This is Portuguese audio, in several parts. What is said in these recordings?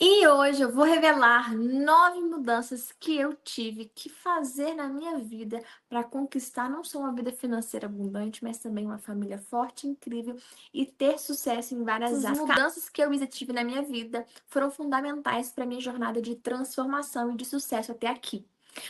E hoje eu vou revelar 9 mudanças que eu tive que fazer na minha vida para conquistar não só uma vida financeira abundante, mas também uma família forte, incrível e ter sucesso em várias Essas áreas. As mudanças mudanças que eu tive na minha vida foram fundamentais para minha jornada de transformação e de sucesso até aqui.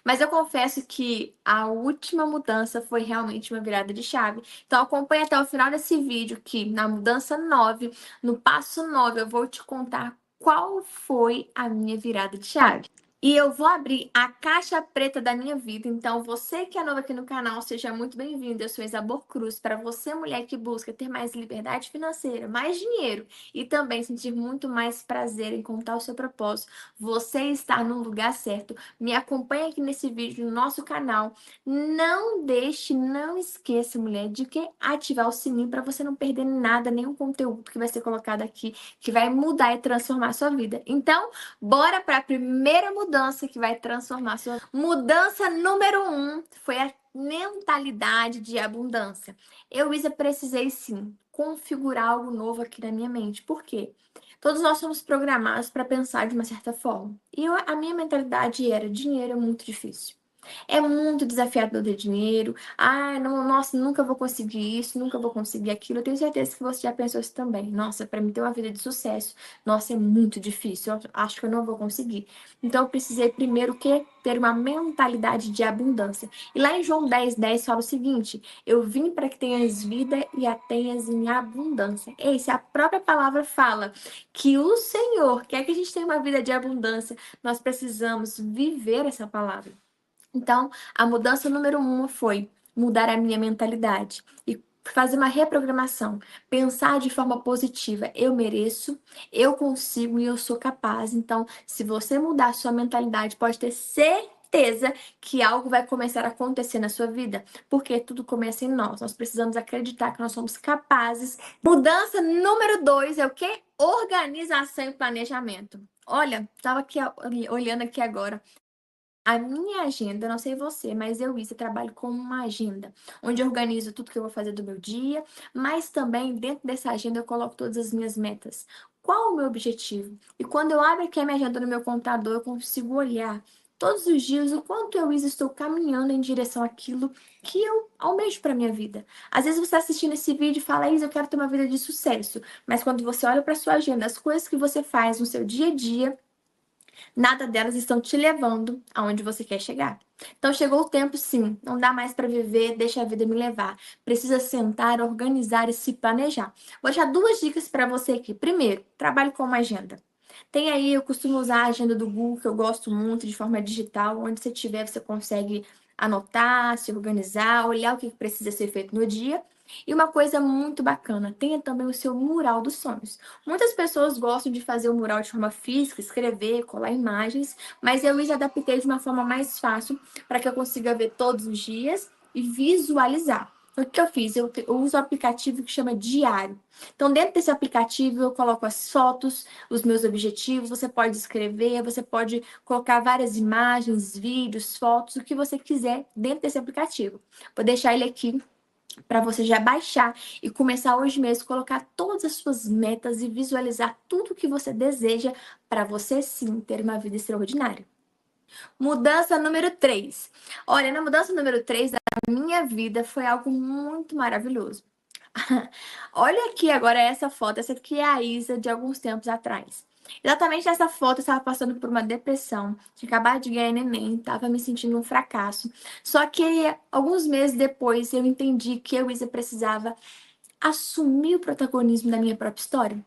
Mas eu confesso que a última mudança foi realmente uma virada de chave. Então acompanhe até o final desse vídeo que na mudança 9, no passo 9, eu vou te contar qual foi a minha virada de chave. E eu vou abrir a caixa preta da minha vida. Então, você que é novo aqui no canal, seja muito bem-vindo. Eu sou Isabor Cruz. Para você, mulher que busca ter mais liberdade financeira, mais dinheiro e também sentir muito mais prazer em contar o seu propósito, você está no lugar certo. Me acompanhe aqui nesse vídeo no nosso canal. Não deixe, não esqueça, mulher, de que ativar o sininho para você não perder nada, nenhum conteúdo que vai ser colocado aqui que vai mudar e transformar a sua vida. Então, bora para a primeira mudança que vai transformar a sua vida. Mudança número 1 foi a mentalidade de abundância. Eu, Isa, precisei sim configurar algo novo aqui na minha mente. Por quê? Todos nós somos programados para pensar de uma certa forma. A minha mentalidade era: dinheiro é muito difícil. É muito desafiador ter dinheiro. Ah, não, nossa, nunca vou conseguir isso, nunca vou conseguir aquilo. Eu tenho certeza que você já pensou isso também. Nossa, para mim ter uma vida de sucesso, nossa, é muito difícil. Eu acho que eu não vou conseguir. Então eu precisei primeiro que ter uma mentalidade de abundância. E lá em João 10:10 fala o seguinte: eu vim para que tenhas vida e a tenhas em abundância. Ei, se a própria palavra fala que o Senhor quer que a gente tenha uma vida de abundância, nós precisamos viver essa palavra. Então, a mudança número 1 foi mudar a minha mentalidade e fazer uma reprogramação, pensar de forma positiva. Eu mereço, eu consigo e eu sou capaz. Então, se você mudar a sua mentalidade, pode ter certeza que algo vai começar a acontecer na sua vida, porque tudo começa em nós. Nós precisamos acreditar que nós somos capazes. Mudança número 2 é o quê? Organização e planejamento. Olha, estava aqui olhando aqui agora. A minha agenda, não sei você, mas eu trabalho com uma agenda, onde eu organizo tudo que eu vou fazer do meu dia, mas também dentro dessa agenda eu coloco todas as minhas metas. Qual o meu objetivo? E quando eu abro aqui a minha agenda no meu computador, eu consigo olhar todos os dias o quanto estou caminhando em direção àquilo que eu almejo para minha vida. Às vezes você está assistindo esse vídeo e fala: Isa, eu quero ter uma vida de sucesso. Mas quando você olha para sua agenda, as coisas que você faz no seu dia a dia, nada delas estão te levando aonde você quer chegar. Então chegou o tempo, sim. Não dá mais para viver, deixa a vida me levar. Precisa sentar, organizar e se planejar. Vou deixar duas dicas para você aqui. Primeiro, trabalhe com uma agenda. Tem aí, eu costumo usar a agenda do Google, que eu gosto muito, de forma digital. Onde você estiver, você consegue anotar, se organizar, olhar o que precisa ser feito no dia. E uma coisa muito bacana, tenha também o seu mural dos sonhos. Muitas pessoas gostam de fazer o mural de forma física, escrever, colar imagens, mas eu adaptei de uma forma mais fácil para que eu consiga ver todos os dias e visualizar. O que eu fiz? Eu uso um aplicativo que chama Diário. Então, dentro desse aplicativo, eu coloco as fotos, os meus objetivos. Você pode escrever, você pode colocar várias imagens, vídeos, fotos, o que você quiser dentro desse aplicativo. Vou deixar ele aqui para você já baixar e começar hoje mesmo a colocar todas as suas metas e visualizar tudo que você deseja para você sim ter uma vida extraordinária. Mudança número 3. Olha, na mudança número 3 da minha vida foi algo muito maravilhoso. Olha aqui agora essa foto. Essa aqui é a Isa de alguns tempos atrás. Exatamente nessa foto eu estava passando por uma depressão, tinha acabado de ganhar neném, estava me sentindo um fracasso. Só que alguns meses depois eu entendi que Isa precisava assumir o protagonismo da minha própria história.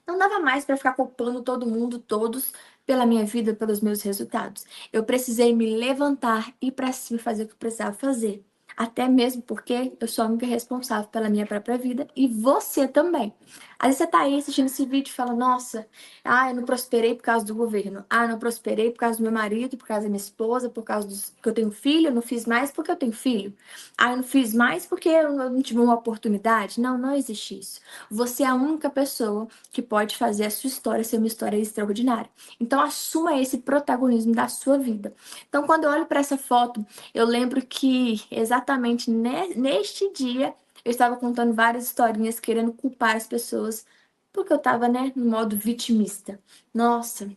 Não dava mais para ficar culpando todo mundo, todos, pela minha vida, pelos meus resultados. Eu precisei me levantar e ir para cima e fazer o que eu precisava fazer. Até mesmo porque eu sou a única responsável pela minha própria vida e você também. Às vezes você tá aí assistindo esse vídeo e fala: nossa, eu não prosperei por causa do governo. Eu não prosperei por causa do meu marido, por causa da minha esposa, por causa que eu tenho filho. Eu não fiz mais porque eu tenho filho. Eu não fiz mais porque eu não tive uma oportunidade. Não, não existe isso. Você é a única pessoa que pode fazer a sua história ser uma história extraordinária. Então, assuma esse protagonismo da sua vida. Então, quando eu olho para essa foto, eu lembro que exatamente neste dia eu estava contando várias historinhas, querendo culpar as pessoas, porque eu estava, no modo vitimista. Nossa,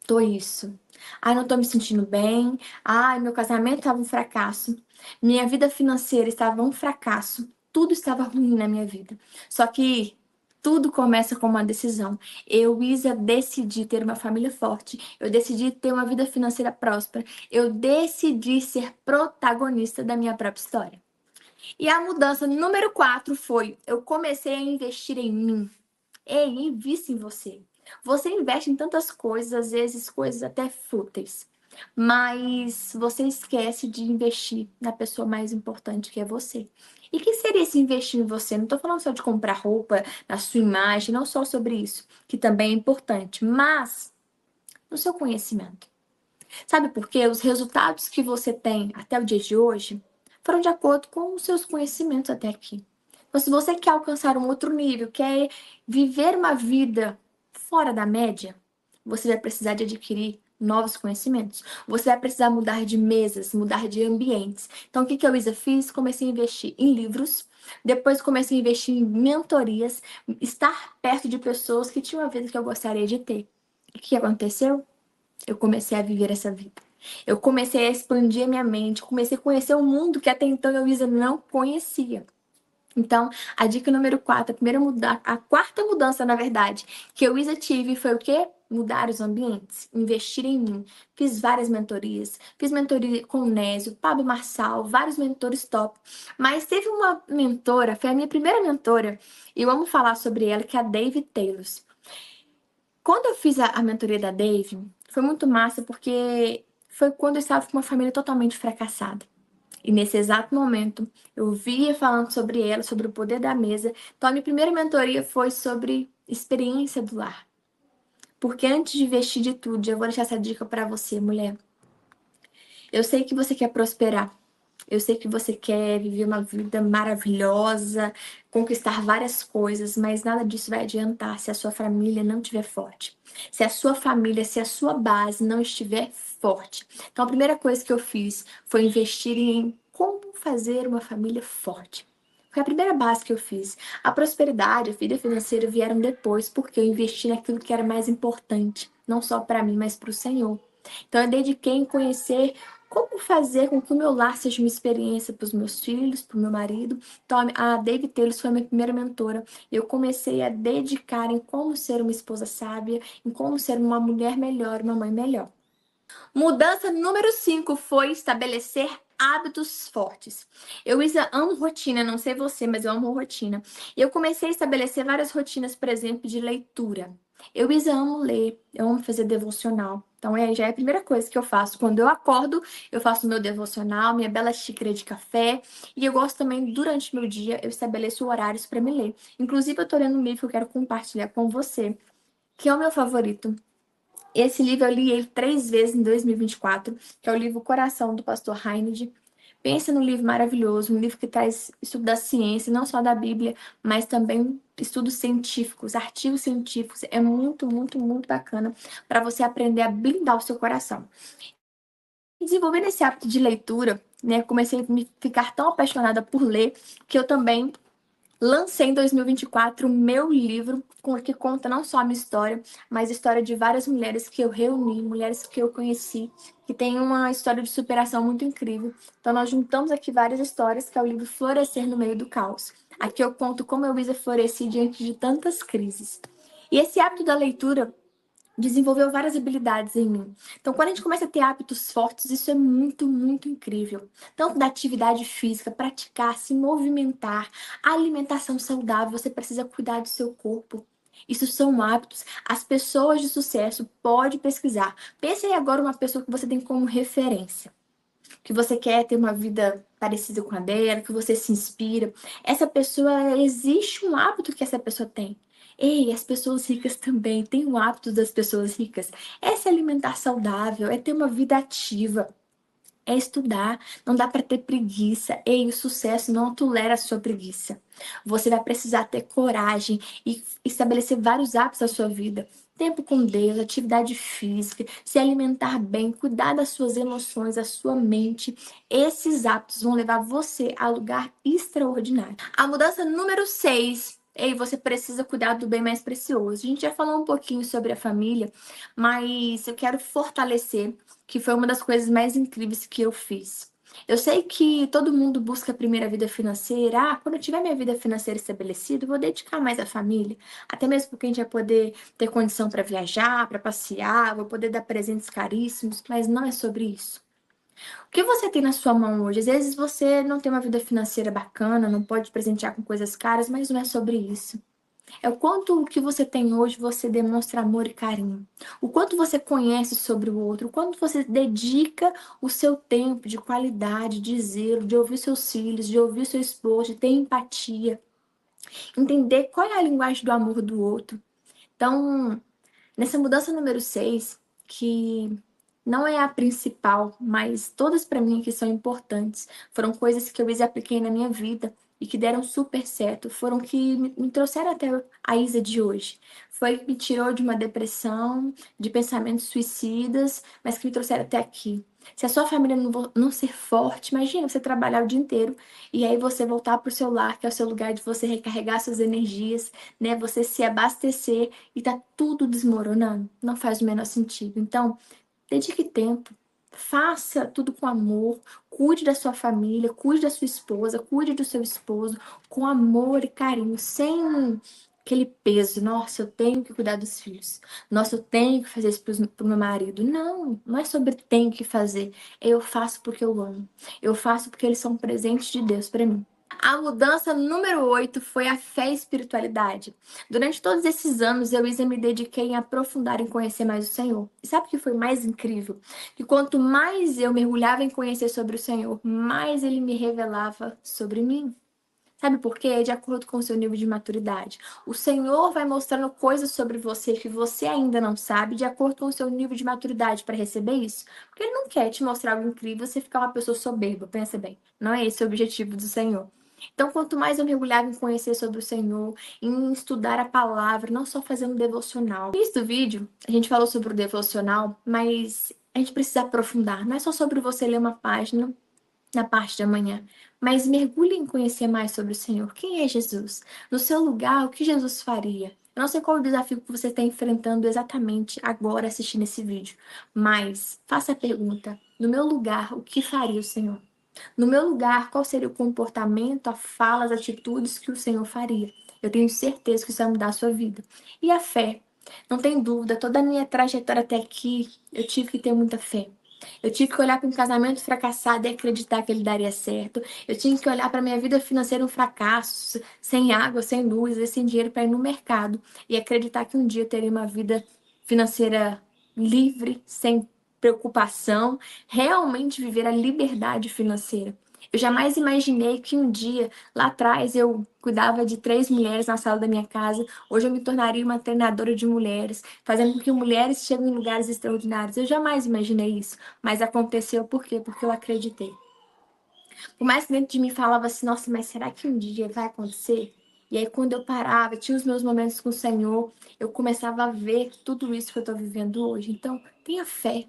faltou isso. Ai, não tô me sentindo bem. Ai, meu casamento estava um fracasso. Minha vida financeira estava um fracasso. Tudo estava ruim na minha vida. Só que tudo começa com uma decisão. Eu, Isa, decidi ter uma família forte. Eu decidi ter uma vida financeira próspera. Eu decidi ser protagonista da minha própria história. E a mudança número 4 foi: eu comecei a investir em mim. Ei, invista em você. Você investe em tantas coisas, às vezes coisas até fúteis, mas você esquece de investir na pessoa mais importante que é você. E que seria esse investir em você? Não estou falando só de comprar roupa, na sua imagem, não só sobre isso, que também é importante, mas no seu conhecimento. Sabe por quê? Os resultados que você tem até o dia de hoje foram de acordo com os seus conhecimentos até aqui. Então, se você quer alcançar um outro nível, quer viver uma vida fora da média, você vai precisar de adquirir novos conhecimentos. Você vai precisar mudar de mesas, mudar de ambientes. Então, o que eu fiz? Comecei a investir em livros, depois comecei a investir em mentorias, estar perto de pessoas que tinham a vida que eu gostaria de ter. E o que aconteceu? Eu comecei a viver essa vida. Eu comecei a expandir a minha mente, comecei a conhecer um mundo que até então eu, Isa, não conhecia. Então, a dica número 4, a quarta mudança, na verdade, que eu, Isa, tive foi o quê? Mudar os ambientes, investir em mim. Fiz várias mentorias, fiz mentoria com o Nésio, Pablo Marçal, vários mentores top. Mas teve uma mentora, foi a minha primeira mentora, e eu amo falar sobre ela, que é a Dave Taylor. Quando eu fiz a mentoria da Dave, foi muito massa porque foi quando eu estava com uma família totalmente fracassada. E nesse exato momento, eu via falando sobre ela, sobre o poder da mesa. Então, a minha primeira mentoria foi sobre experiência do lar. Porque antes de investir de tudo, eu vou deixar essa dica para você, mulher. Eu sei que você quer prosperar. Eu sei que você quer viver uma vida maravilhosa, conquistar várias coisas, mas nada disso vai adiantar se a sua família não estiver forte. Se a sua família, se a sua base não estiver forte. Então, a primeira coisa que eu fiz foi investir em como fazer uma família forte. Foi a primeira base que eu fiz. A prosperidade, a vida financeira vieram depois, porque eu investi naquilo que era mais importante, não só para mim, mas para o Senhor. Então, eu dediquei em conhecer como fazer com que o meu lar seja uma experiência para os meus filhos, para o meu marido. Então, a Dave Taylor foi a minha primeira mentora. Eu comecei a dedicar em como ser uma esposa sábia, em como ser uma mulher melhor, uma mãe melhor. Mudança número 5 foi estabelecer hábitos fortes. Eu, Isa, amo rotina, não sei você, mas eu amo rotina. E eu comecei a estabelecer várias rotinas, por exemplo, de leitura. Eu, Isa, amo ler, eu amo fazer devocional. Então, já é a primeira coisa que eu faço. Quando eu acordo, eu faço meu devocional, minha bela xícara de café. E eu gosto também, durante o meu dia, eu estabeleço horários para me ler. Inclusive, eu tô lendo um livro que eu quero compartilhar com você, que é o meu favorito. Esse livro eu li ele 3 vezes em 2024, que é o livro Coração, do pastor Heinrich. Pensa num livro maravilhoso, um livro que traz estudo da ciência, não só da Bíblia, mas também estudos científicos, artigos científicos. É muito, muito, muito bacana para você aprender a blindar o seu coração. Desenvolvendo esse hábito de leitura, né, comecei a me ficar tão apaixonada por ler, que eu também lancei em 2024 o meu livro, que conta não só a minha história, mas a história de várias mulheres que eu reuni, mulheres que eu conheci, que tem uma história de superação muito incrível. Então, nós juntamos aqui várias histórias, que é o livro Florescer no Meio do Caos. Aqui eu conto como eu floresci diante de tantas crises. E esse hábito da leitura desenvolveu várias habilidades em mim. Então, quando a gente começa a ter hábitos fortes, isso é muito, muito incrível. Tanto da atividade física, praticar, se movimentar, alimentação saudável, você precisa cuidar do seu corpo. Isso são hábitos. As pessoas de sucesso, pode pesquisar. Pense aí agora uma pessoa que você tem como referência, que você quer ter uma vida parecida com a dela, que você se inspira. Essa pessoa, existe um hábito que essa pessoa tem. Ei, as pessoas ricas também têm o hábito das pessoas ricas. É se alimentar saudável, é ter uma vida ativa, é estudar. Não dá para ter preguiça. Ei, o sucesso não tolera a sua preguiça. Você vai precisar ter coragem e estabelecer vários hábitos na sua vida. Tempo com Deus, atividade física, se alimentar bem, cuidar das suas emoções, da sua mente. Esses hábitos vão levar você a lugar extraordinário. A mudança número 6 Ei, você precisa cuidar do bem mais precioso. A gente já falou um pouquinho sobre a família, mas eu quero fortalecer que foi uma das coisas mais incríveis que eu fiz. Eu sei que todo mundo busca a primeira vida financeira. Ah, quando eu tiver minha vida financeira estabelecida, eu vou dedicar mais à família. Até mesmo porque a gente vai poder ter condição para viajar, para passear, vou poder dar presentes caríssimos, mas não é sobre isso. O que você tem na sua mão hoje? Às vezes você não tem uma vida financeira bacana, não pode presentear com coisas caras, mas não é sobre isso. É o quanto o que você tem hoje você demonstra amor e carinho. O quanto você conhece sobre o outro, o quanto você dedica o seu tempo de qualidade, de zelo, de ouvir seus filhos, de ouvir seu esposo, de ter empatia, entender qual é a linguagem do amor do outro. Então, nessa mudança número 6, que não é a principal, mas todas para mim aqui são importantes. Foram coisas que eu apliquei na minha vida e que deram super certo. Foram que me trouxeram até a Isa de hoje. Foi que me tirou de uma depressão, de pensamentos suicidas, mas que me trouxeram até aqui. Se a sua família não ser forte, imagina você trabalhar o dia inteiro e aí você voltar para o seu lar, que é o seu lugar de você recarregar suas energias, né? Você se abastecer e tá tudo desmoronando. Não faz o menor sentido. Então, dedique tempo. Faça tudo com amor. Cuide da sua família, cuide da sua esposa, cuide do seu esposo com amor e carinho, sem aquele peso. Nossa, eu tenho que cuidar dos filhos. Nossa, eu tenho que fazer isso pro meu marido. Não, não é sobre tenho que fazer. Eu faço porque eu amo. Eu faço porque eles são presentes de Deus para mim. A mudança número 8 foi a fé e espiritualidade. Durante todos esses anos, eu me dediquei em aprofundar em conhecer mais o Senhor. E sabe o que foi mais incrível? Que quanto mais eu mergulhava em conhecer sobre o Senhor, mais Ele me revelava sobre mim. Sabe por quê? É de acordo com o seu nível de maturidade. O Senhor vai mostrando coisas sobre você que você ainda não sabe, de acordo com o seu nível de maturidade para receber isso. Porque Ele não quer te mostrar algo incrível e você ficar uma pessoa soberba, pensa bem. Não é esse o objetivo do Senhor. Então, quanto mais eu mergulhava em conhecer sobre o Senhor, em estudar a palavra, não só fazendo devocional. No início do vídeo, a gente falou sobre o devocional, mas a gente precisa aprofundar. Não é só sobre você ler uma página na parte da manhã, mas mergulhe em conhecer mais sobre o Senhor. Quem é Jesus? No seu lugar, o que Jesus faria? Eu não sei qual o desafio que você está enfrentando exatamente agora assistindo esse vídeo, mas faça a pergunta: no meu lugar, o que faria o Senhor? No meu lugar, qual seria o comportamento, a fala, as atitudes que o Senhor faria? Eu tenho certeza que isso vai mudar a sua vida. E a fé? Não tem dúvida, toda a minha trajetória até aqui, eu tive que ter muita fé. Eu tive que olhar para um casamento fracassado e acreditar que ele daria certo. Eu tinha que olhar para minha vida financeira um fracasso, sem água, sem luz, e sem dinheiro para ir no mercado e acreditar que um dia eu teria uma vida financeira livre, sem preocupação, realmente viver a liberdade financeira. Eu jamais imaginei que um dia, lá atrás, eu cuidava de 3 mulheres na sala da minha casa. Hoje eu me tornaria uma treinadora de mulheres, fazendo com que mulheres cheguem em lugares extraordinários. Eu jamais imaginei isso, mas aconteceu por quê? Porque eu acreditei. Por mais que dentro de mim falava assim, nossa, mas será que um dia vai acontecer? E aí, quando eu parava, tinha os meus momentos com o Senhor, eu começava a ver tudo isso que eu estou vivendo hoje. Então, tenha fé.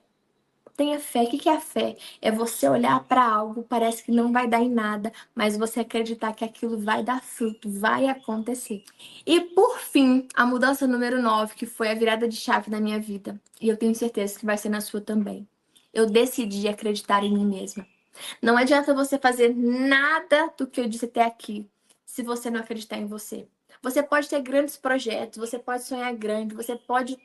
Tenha fé. O que é a fé? É você olhar para algo, parece que não vai dar em nada, mas você acreditar que aquilo vai dar fruto, vai acontecer. E por fim, a mudança número 9, que foi a virada de chave na minha vida. E eu tenho certeza que vai ser na sua também. Eu decidi acreditar em mim mesma. Não adianta você fazer nada do que eu disse até aqui se você não acreditar em você. Você pode ter grandes projetos, você pode sonhar grande, você pode,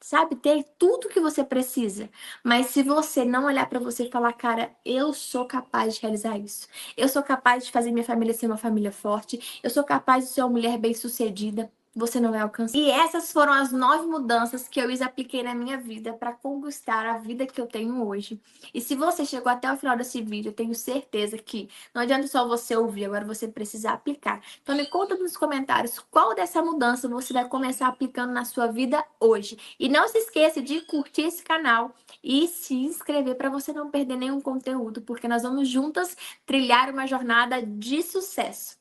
sabe, ter tudo que você precisa. Mas se você não olhar para você e falar, cara, eu sou capaz de realizar isso. Eu sou capaz de fazer minha família ser uma família forte. Eu sou capaz de ser uma mulher bem-sucedida. Você não vai alcançar. E essas foram as 9 mudanças que eu apliquei na minha vida para conquistar a vida que eu tenho hoje. E se você chegou até o final desse vídeo, eu tenho certeza que não adianta só você ouvir, agora você precisa aplicar. Então me conta nos comentários qual dessa mudança você vai começar aplicando na sua vida hoje. E não se esqueça de curtir esse canal e se inscrever para você não perder nenhum conteúdo, porque nós vamos juntas trilhar uma jornada de sucesso.